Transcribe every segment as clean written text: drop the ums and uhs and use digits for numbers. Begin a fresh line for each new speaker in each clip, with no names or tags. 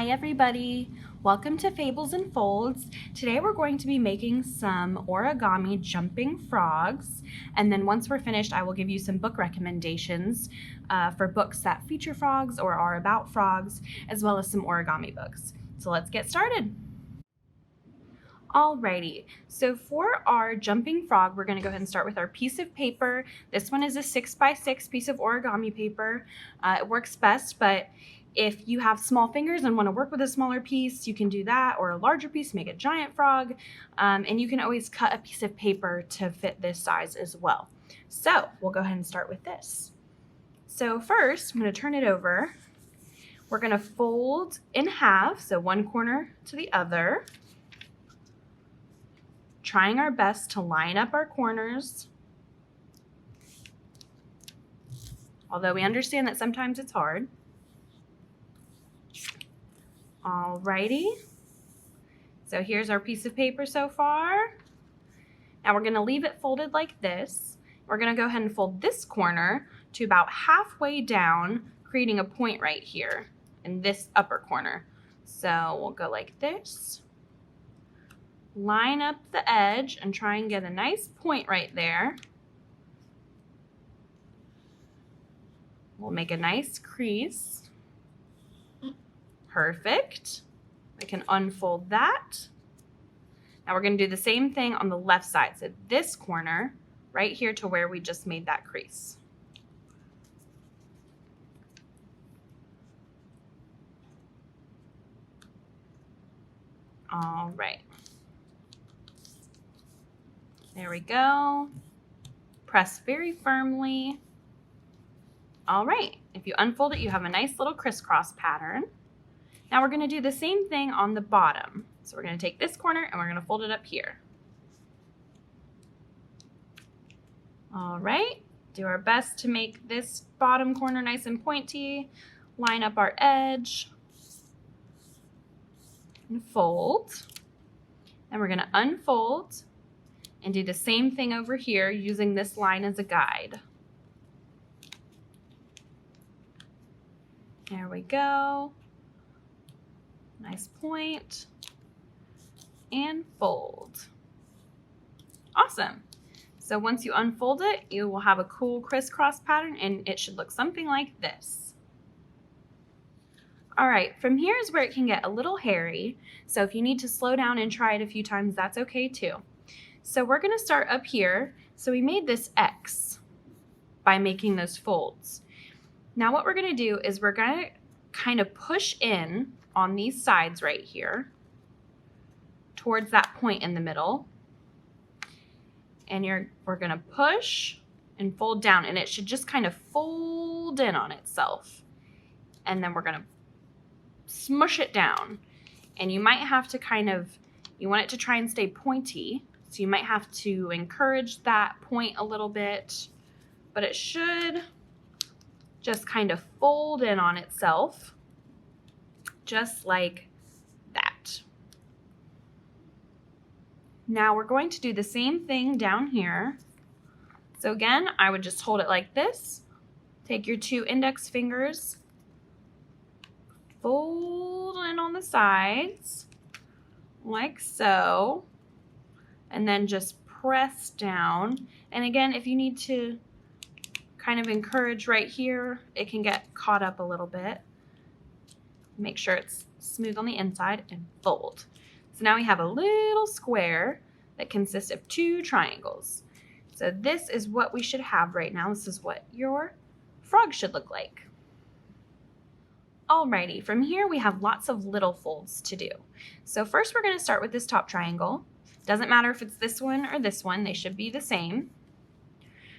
Hi everybody, welcome to Fables and Folds. Today we're going to be making some origami jumping frogs, and then once we're finished I will give you some book recommendations for books that feature frogs or are about frogs, as well as some origami books. So let's get started. Alrighty, so for our jumping frog, we're going to go ahead and start with our piece of paper. This one is a 6x6 piece of origami paper. It works best, but if you have small fingers and want to work with a smaller piece, you can do that, or a larger piece, make a giant frog, and you can always cut a piece of paper to fit this size as well. So we'll go ahead and start with this. So first, I'm going to turn it over. We're going to fold in half, so one corner to the other, trying our best to line up our corners, although we understand that sometimes it's hard. Alrighty, so here's our piece of paper so far. Now we're going to leave it folded like this. We're going to go ahead and fold this corner to about halfway down, creating a point right here in this upper corner. So we'll go like this, line up the edge and try and get a nice point right there. We'll make a nice crease. Perfect. I can unfold that. Now we're going to do the same thing on the left side. So this corner right here to where we just made that crease. All right. There we go. Press very firmly. All right. If you unfold it, you have a nice little crisscross pattern. Now we're going to do the same thing on the bottom. So we're going to take this corner and we're going to fold it up here. All right. Do our best to make this bottom corner nice and pointy. Line up our edge and fold. Then we're going to unfold and do the same thing over here using this line as a guide. There we go. Nice point. And fold. Awesome. So once you unfold it, you will have a cool crisscross pattern and it should look something like this. All right, from here is where it can get a little hairy. So if you need to slow down and try it a few times, that's okay too. So we're going to start up here. So we made this X by making those folds. Now what we're going to do is we're going to kind of push in on these sides right here towards that point in the middle. And we're going to push and fold down, and it should just kind of fold in on itself. And then we're going to smush it down. And you might have to you want it to try and stay pointy. So you might have to encourage that point a little bit, but it should just kind of fold in on itself, just like that. Now we're going to do the same thing down here. So again, I would just hold it like this. Take your 2 index fingers, fold in on the sides, like so, and then just press down. And again, if you need to kind of encourage right here, it can get caught up a little bit. Make sure it's smooth on the inside and fold. So now we have a little square that consists of 2 triangles. So this is what we should have right now. This is what your frog should look like. Alrighty, from here we have lots of little folds to do. So first we're going to start with this top triangle. Doesn't matter if it's this one or this one, they should be the same.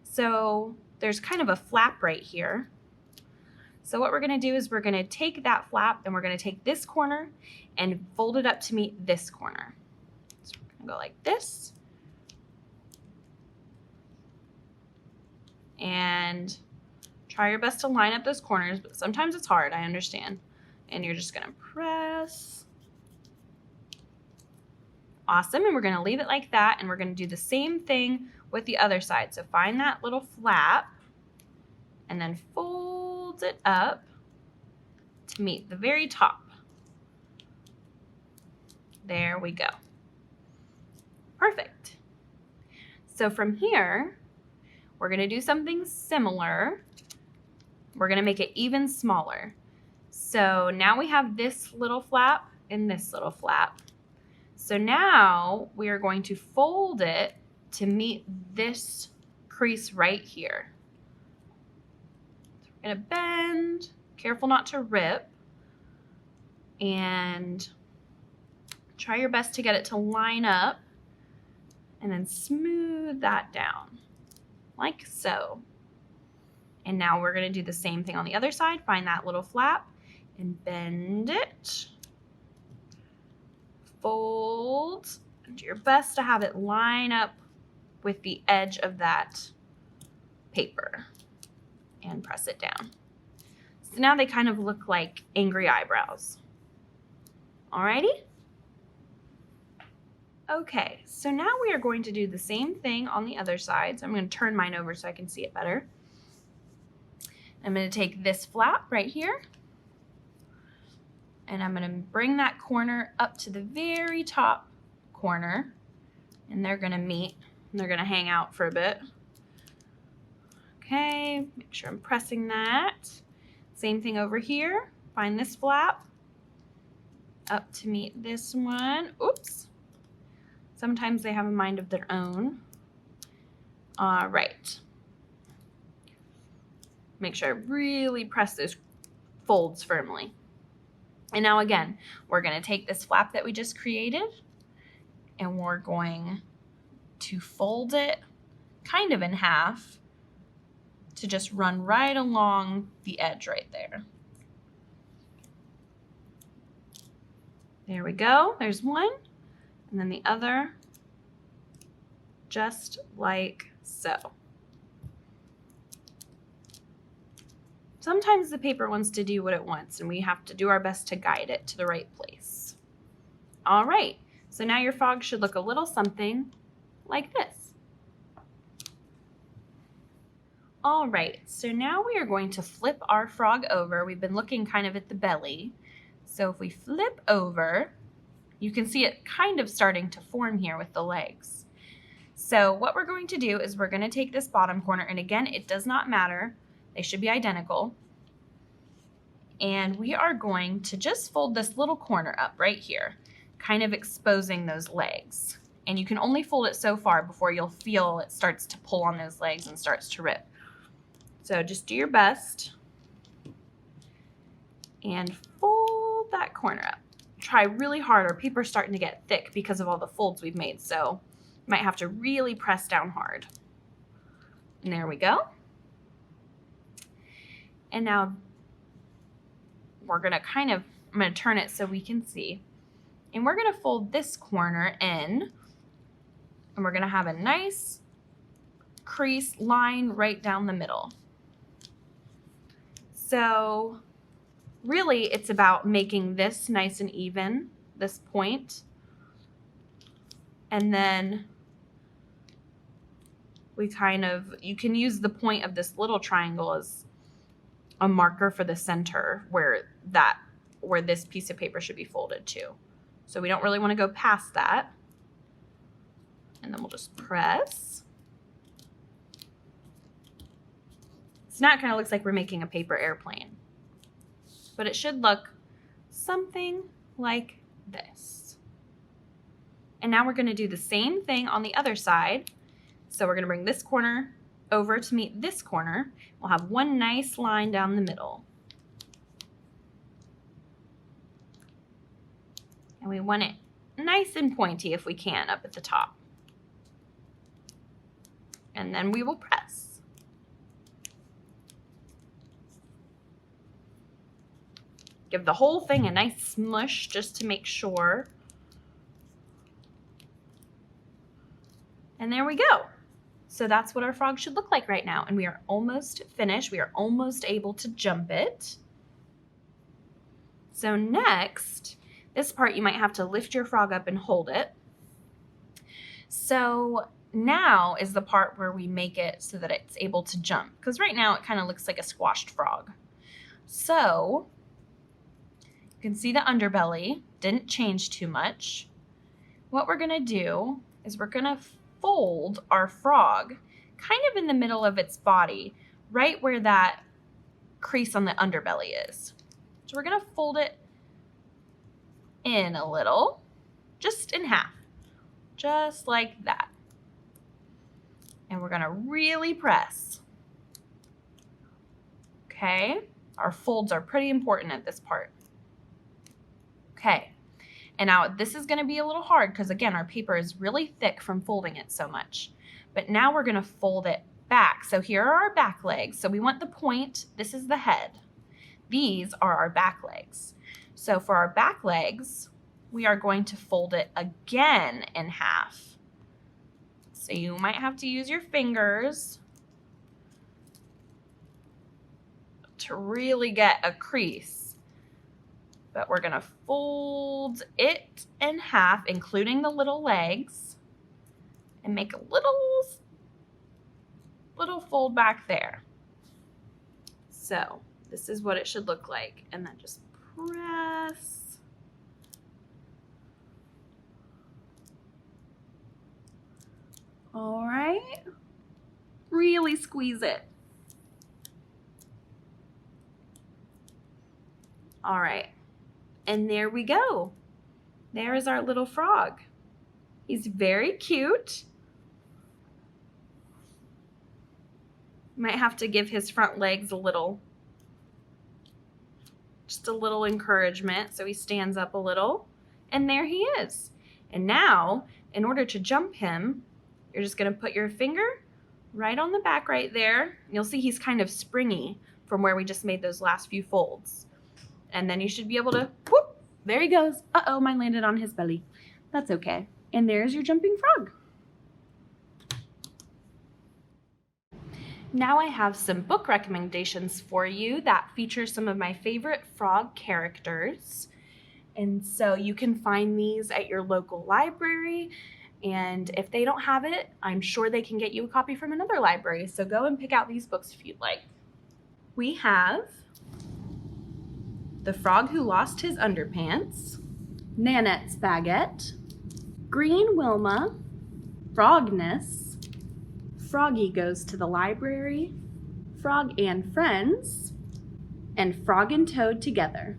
So there's kind of a flap right here. So what we're going to do is we're going to take that flap and we're going to take this corner and fold it up to meet this corner. So we're going to go like this. And try your best to line up those corners, but sometimes it's hard, I understand. And you're just going to press. Awesome, and we're going to leave it like that, and we're going to do the same thing with the other side. So find that little flap and then fold it up to meet the very top. There we go. Perfect. So from here, we're going to do something similar. We're going to make it even smaller. So now we have this little flap and this little flap. So now we are going to fold it to meet this crease right here. So we're going to bend, careful not to rip, and try your best to get it to line up, and then smooth that down like so. And now we're going to do the same thing on the other side. Find that little flap and bend it. Fold. Do your best to have it line up with the edge of that paper and press it down. So now they kind of look like angry eyebrows. Alrighty? Okay, so now we are going to do the same thing on the other side. So I'm going to turn mine over so I can see it better. I'm going to take this flap right here, and I'm going to bring that corner up to the very top corner, and they're going to meet, and they're going to hang out for a bit. Okay, make sure I'm pressing that. Same thing over here. Find this flap up to meet this one. Oops. Sometimes they have a mind of their own. All right. Make sure I really press those folds firmly. And now again, we're going to take this flap that we just created, and we're going to fold it kind of in half to just run right along the edge right there. There we go. There's one. And then the other, just like so. Sometimes the paper wants to do what it wants, and we have to do our best to guide it to the right place. All right, so now your frog should look a little something like this. All right, so now we are going to flip our frog over. We've been looking kind of at the belly. So if we flip over, you can see it kind of starting to form here with the legs. So what we're going to do is we're going to take this bottom corner, and again, it does not matter. They should be identical. And we are going to just fold this little corner up right here, kind of exposing those legs. And you can only fold it so far before you'll feel it starts to pull on those legs and starts to rip. So just do your best and fold that corner up. Try really hard. Our paper's starting to get thick because of all the folds we've made, so you might have to really press down hard. And there we go. And now we're going to I'm going to turn it so we can see. And we're going to fold this corner in, and we're going to have a nice crease line right down the middle. So really, it's about making this nice and even, this point. And then you can use the point of this little triangle as a marker for the center where this piece of paper should be folded to. So we don't really want to go past that. And then we'll just press. So now it kind of looks like we're making a paper airplane. But it should look something like this. And now we're going to do the same thing on the other side. So we're going to bring this corner over to meet this corner. We'll have one nice line down the middle. And we want it nice and pointy if we can up at the top. And then we will press. Give the whole thing a nice smush just to make sure. And there we go. So that's what our frog should look like right now. And we are almost finished. We are almost able to jump it. So next, this part you might have to lift your frog up and hold it. So now is the part where we make it so that it's able to jump. Because right now it kind of looks like a squashed frog. So you can see the underbelly didn't change too much. what we're gonna do is we're gonna fold our frog kind of in the middle of its body, right where that crease on the underbelly is. So we're gonna fold it in a little, just in half, just like that. And we're gonna really press. Okay, our folds are pretty important at this part. Okay, and now this is gonna be a little hard because again, our paper is really thick from folding it so much. But now we're gonna fold it back. So here are our back legs. So we want the point, this is the head. These are our back legs. So for our back legs, we are going to fold it again in half. So you might have to use your fingers to really get a crease. But we're gonna fold it in half, including the little legs, and make a little fold back there. So this is what it should look like. And then just press. All right. Really squeeze it. All right. And there we go. There is our little frog. He's very cute. Might have to give his front legs just a little encouragement so he stands up a little. And there he is. And now, in order to jump him, you're just gonna put your finger right on the back right there. You'll see he's kind of springy from where we just made those last few folds. And then you should be able to, whoop, there he goes. Uh-oh, mine landed on his belly. That's okay. And there's your jumping frog. Now I have some book recommendations for you that feature some of my favorite frog characters. And so you can find these at your local library. And if they don't have it, I'm sure they can get you a copy from another library. So go and pick out these books if you'd like. We have The Frog Who Lost His Underpants, Nanette's Baguette, Green Wilma, Frogness, Froggy Goes to the Library, Frog and Friends, and Frog and Toad Together.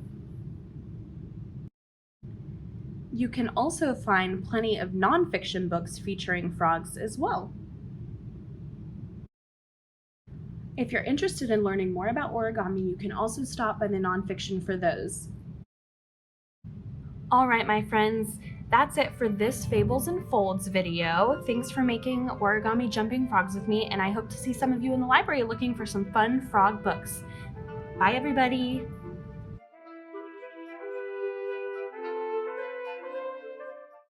You can also find plenty of nonfiction books featuring frogs as well. If you're interested in learning more about origami, you can also stop by the nonfiction for those. All right, my friends, that's it for this Fables and Folds video. Thanks for making origami jumping frogs with me, and I hope to see some of you in the library looking for some fun frog books. Bye, everybody.